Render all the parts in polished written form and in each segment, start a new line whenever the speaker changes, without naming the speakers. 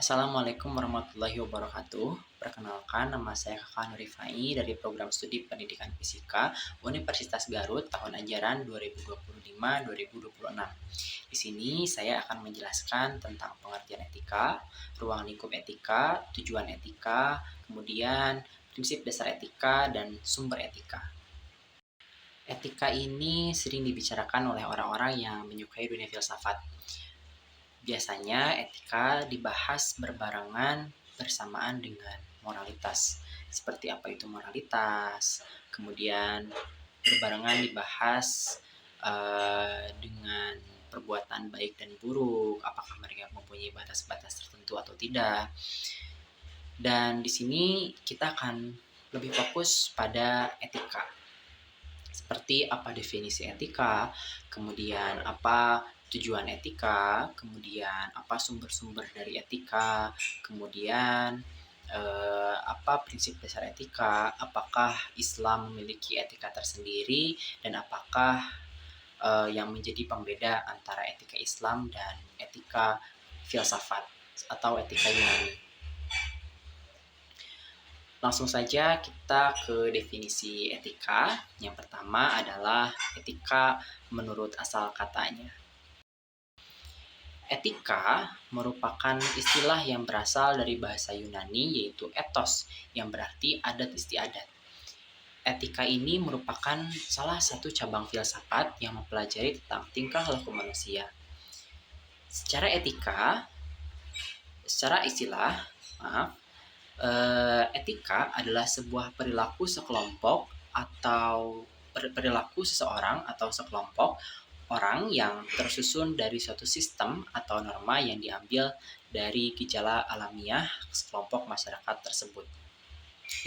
Assalamualaikum warahmatullahi wabarakatuh. Perkenalkan, nama saya Kakak Nurifai dari program studi pendidikan fisika Universitas Garut tahun ajaran 2025-2026. Di sini saya akan menjelaskan tentang pengertian etika, ruang lingkup etika, tujuan etika, kemudian prinsip dasar etika, dan sumber etika. Etika ini sering dibicarakan oleh orang-orang yang menyukai dunia filsafat. Biasanya etika dibahas berbarengan bersamaan dengan moralitas. Seperti apa itu moralitas, kemudian berbarengan dibahas dengan perbuatan baik dan buruk, apakah mereka mempunyai batas-batas tertentu atau tidak. Dan di sini kita akan lebih fokus pada etika. Seperti apa definisi etika, kemudian apa tujuan etika, kemudian apa sumber-sumber dari etika, kemudian apa prinsip dasar etika, apakah Islam memiliki etika tersendiri, dan apakah yang menjadi pembeda antara etika Islam dan etika filsafat atau etika Yunani. Langsung saja kita ke definisi etika. Yang pertama adalah etika menurut asal katanya. Etika merupakan istilah yang berasal dari bahasa Yunani yaitu ethos yang berarti adat istiadat. Etika ini merupakan salah satu cabang filsafat yang mempelajari tentang tingkah laku manusia. Secara istilah, etika adalah sebuah perilaku sekelompok atau perilaku seseorang atau sekelompok orang yang tersusun dari suatu sistem atau norma yang diambil dari gejala alamiah sekelompok masyarakat tersebut.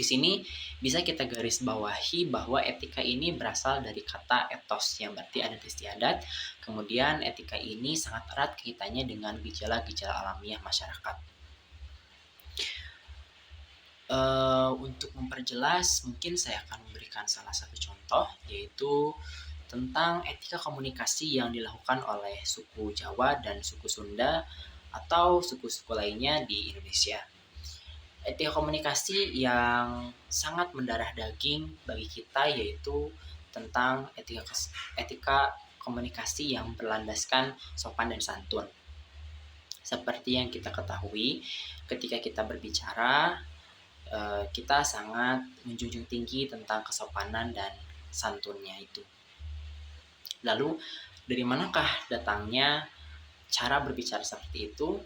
Di sini bisa kita garis bawahi bahwa etika ini berasal dari kata ethos yang berarti adat istiadat. Kemudian etika ini sangat erat kaitannya dengan gejala-gejala alamiah masyarakat. Untuk memperjelas, mungkin saya akan memberikan salah satu contoh, yaitu tentang etika komunikasi yang dilakukan oleh suku Jawa dan suku Sunda atau suku-suku lainnya di Indonesia. Etika komunikasi yang sangat mendarah daging bagi kita yaitu tentang etika komunikasi yang berlandaskan sopan dan santun. Seperti yang kita ketahui, ketika kita berbicara, kita sangat menjunjung tinggi tentang kesopanan dan santunnya itu. Lalu, dari manakah datangnya cara berbicara seperti itu?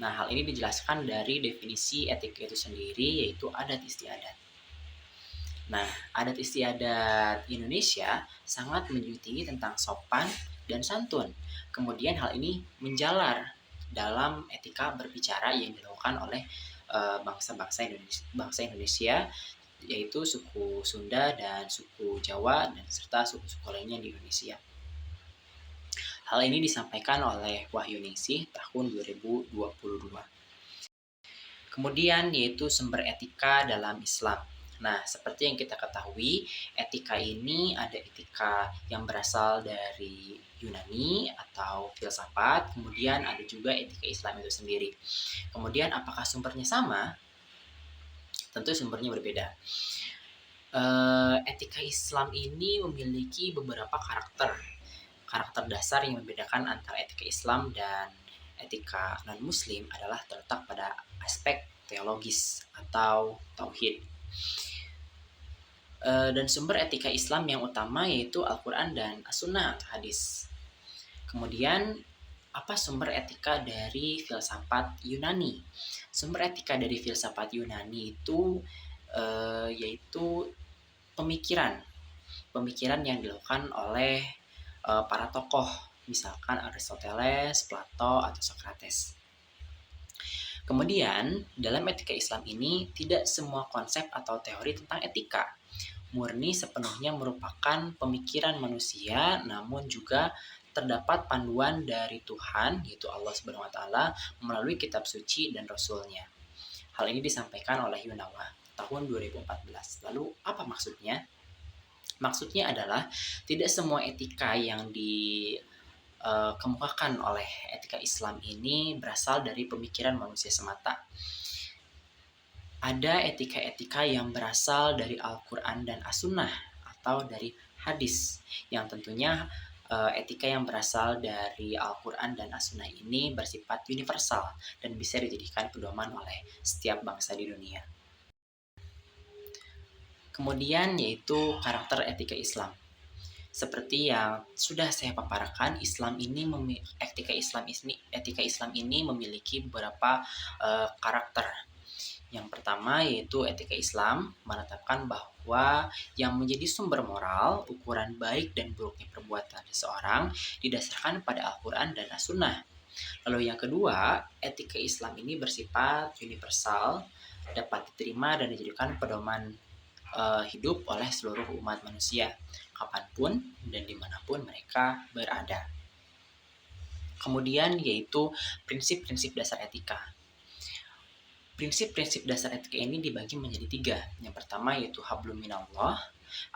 Nah, hal ini dijelaskan dari definisi etika itu sendiri, yaitu adat istiadat. Nah, adat istiadat Indonesia sangat menjunjung tinggi tentang sopan dan santun. Kemudian hal ini menjalar dalam etika berbicara yang dilakukan oleh bangsa Indonesia, yaitu suku Sunda dan suku Jawa dan serta suku-suku lainnya di Indonesia. Hal ini disampaikan oleh Wahyuningsih tahun 2022. Kemudian yaitu sumber etika dalam Islam. Nah, seperti yang kita ketahui, etika ini ada etika yang berasal dari Yunani atau filsafat, kemudian ada juga etika Islam itu sendiri. Kemudian apakah sumbernya sama? Tentu sumbernya berbeda. Etika Islam ini memiliki beberapa karakter dasar yang membedakan antara etika Islam dan etika non-muslim adalah terletak pada aspek teologis atau tauhid. Dan sumber etika Islam yang utama yaitu Al-Quran dan As-Sunnah atau hadis. Kemudian apa sumber etika dari filsafat Yunani? Sumber etika dari filsafat Yunani itu yaitu pemikiran yang dilakukan oleh para tokoh, misalkan Aristoteles, Plato, atau Socrates. Kemudian, dalam etika Islam ini tidak semua konsep atau teori tentang etika murni sepenuhnya merupakan pemikiran manusia, namun juga terdapat panduan dari Tuhan, yaitu Allah Subhanahu wa Ta'ala, melalui kitab suci dan Rasul-Nya. Hal ini disampaikan oleh Yunawa tahun 2014. Lalu, apa maksudnya? Maksudnya adalah tidak semua etika yang dikemukakan oleh etika Islam ini berasal dari pemikiran manusia semata. Ada etika-etika yang berasal dari Al-Quran dan As-Sunnah atau dari hadis, yang tentunya etika yang berasal dari Al-Quran dan As-Sunnah ini bersifat universal dan bisa dijadikan pedoman oleh setiap bangsa di dunia. Kemudian yaitu karakter etika Islam. Seperti yang sudah saya paparkan, etika Islam ini memiliki beberapa karakter. Yang pertama yaitu etika Islam menetapkan bahwa yang menjadi sumber moral, ukuran baik dan buruknya perbuatan seseorang didasarkan pada Al-Quran dan As-Sunnah. Lalu yang kedua, etika Islam ini bersifat universal, dapat diterima dan dijadikan pedoman hidup oleh seluruh umat manusia, kapanpun dan dimanapun mereka berada. Kemudian yaitu prinsip-prinsip dasar etika. Prinsip-prinsip dasar etika ini dibagi menjadi 3. Yang pertama yaitu hablum minallah,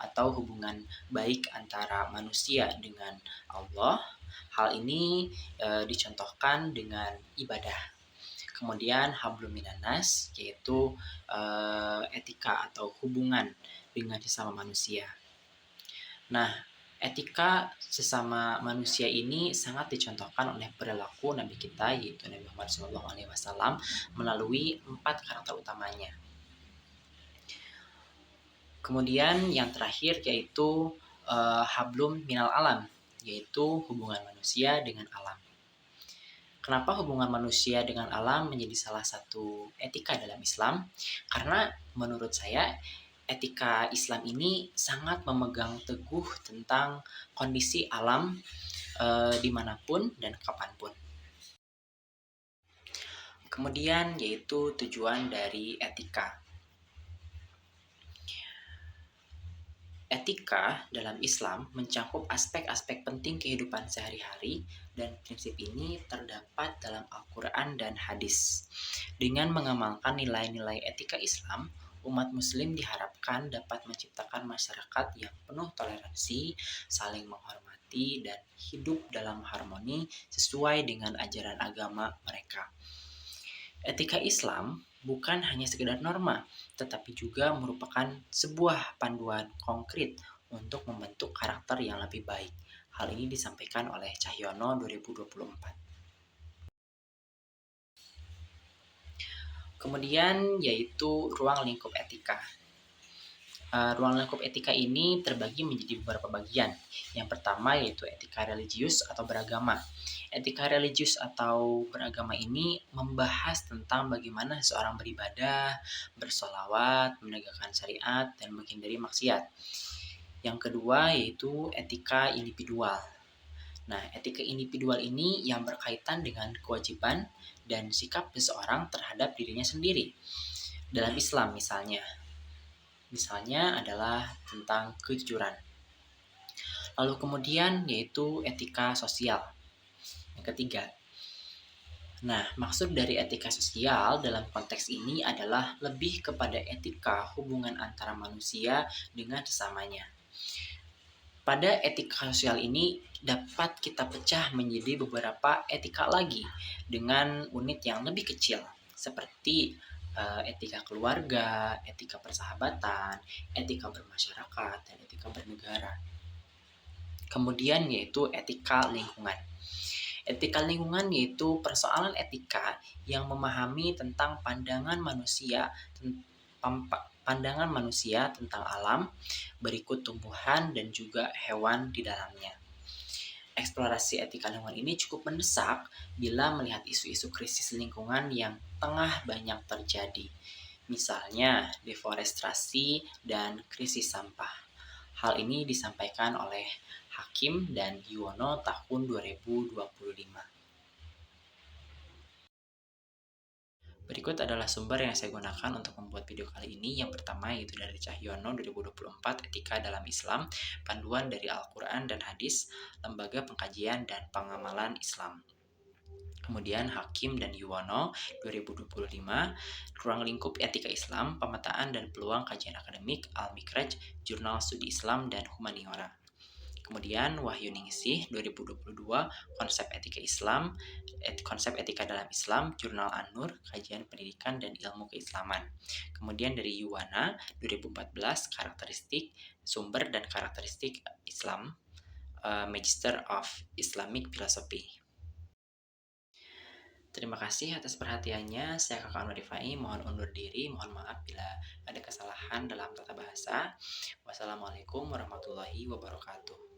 atau hubungan baik antara manusia dengan Allah. Hal ini dicontohkan dengan ibadah. Kemudian hablum minanas, yaitu etika atau hubungan dengan sesama manusia. Nah, etika sesama manusia ini sangat dicontohkan oleh perilaku Nabi kita, yaitu Nabi Muhammad SAW, melalui 4 karakter utamanya. Kemudian yang terakhir yaitu hablum minal alam, yaitu hubungan manusia dengan alam. Kenapa hubungan manusia dengan alam menjadi salah satu etika dalam Islam? Karena menurut saya etika Islam ini sangat memegang teguh tentang kondisi alam dimanapun dan kapanpun. Kemudian yaitu tujuan dari etika. Etika dalam Islam mencakup aspek-aspek penting kehidupan sehari-hari, dan prinsip ini terdapat dalam Al-Quran dan hadis. Dengan mengamalkan nilai-nilai etika Islam, umat muslim diharapkan dapat menciptakan masyarakat yang penuh toleransi, saling menghormati, dan hidup dalam harmoni sesuai dengan ajaran agama mereka. Etika Islam bukan hanya sekedar norma, tetapi juga merupakan sebuah panduan konkret untuk membentuk karakter yang lebih baik. Hal ini disampaikan oleh Cahyono 2024. Kemudian yaitu ruang lingkup etika. Ruang lingkup etika ini terbagi menjadi beberapa bagian. Yang pertama yaitu etika religius atau beragama. Etika religius atau beragama ini membahas tentang bagaimana seorang beribadah, bersolawat, menegakkan syariat, dan menghindari maksiat. Yang kedua yaitu etika individual. Nah, etika individual ini yang berkaitan dengan kewajiban dan sikap seseorang terhadap dirinya sendiri. Dalam Islam misalnya adalah tentang kejujuran. Lalu kemudian yaitu etika sosial. Yang ketiga. Nah, maksud dari etika sosial dalam konteks ini adalah lebih kepada etika hubungan antara manusia dengan sesamanya. Pada etika sosial ini dapat kita pecah menjadi beberapa etika lagi dengan unit yang lebih kecil, seperti etika keluarga, etika persahabatan, etika bermasyarakat, dan etika bernegara. Kemudian yaitu etika lingkungan. Etika lingkungan yaitu persoalan etika yang memahami tentang pandangan manusia tentang alam, berikut tumbuhan dan juga hewan di dalamnya. Eksplorasi etika lingkungan ini cukup mendesak bila melihat isu-isu krisis lingkungan yang tengah banyak terjadi. Misalnya deforestasi dan krisis sampah. Hal ini disampaikan oleh Hakim dan Yuwono tahun 2025. Berikut adalah sumber yang saya gunakan untuk membuat video kali ini. Yang pertama yaitu dari Cahyono 2024, Etika dalam Islam, Panduan dari Al-Quran dan Hadis, Lembaga Pengkajian dan Pengamalan Islam. Kemudian Hakim dan Yuwono 2025, Ruang Lingkup Etika Islam, Pemetaan dan Peluang Kajian Akademik, Al-Mikraj, Jurnal Studi Islam dan Humaniora. Kemudian Wahyu Ningsih 2022 Konsep Etika Islam, Konsep Etika dalam Islam, Jurnal An-Nur, Kajian Pendidikan dan Ilmu Keislaman. Kemudian dari Yuwana 2014 Karakteristik, Sumber dan Karakteristik Islam, Magister of Islamic Philosophy. Terima kasih atas perhatiannya. Saya Kakak Anwar Rifai, mohon undur diri. Mohon maaf bila ada kesalahan dalam tata bahasa. Wassalamualaikum warahmatullahi wabarakatuh.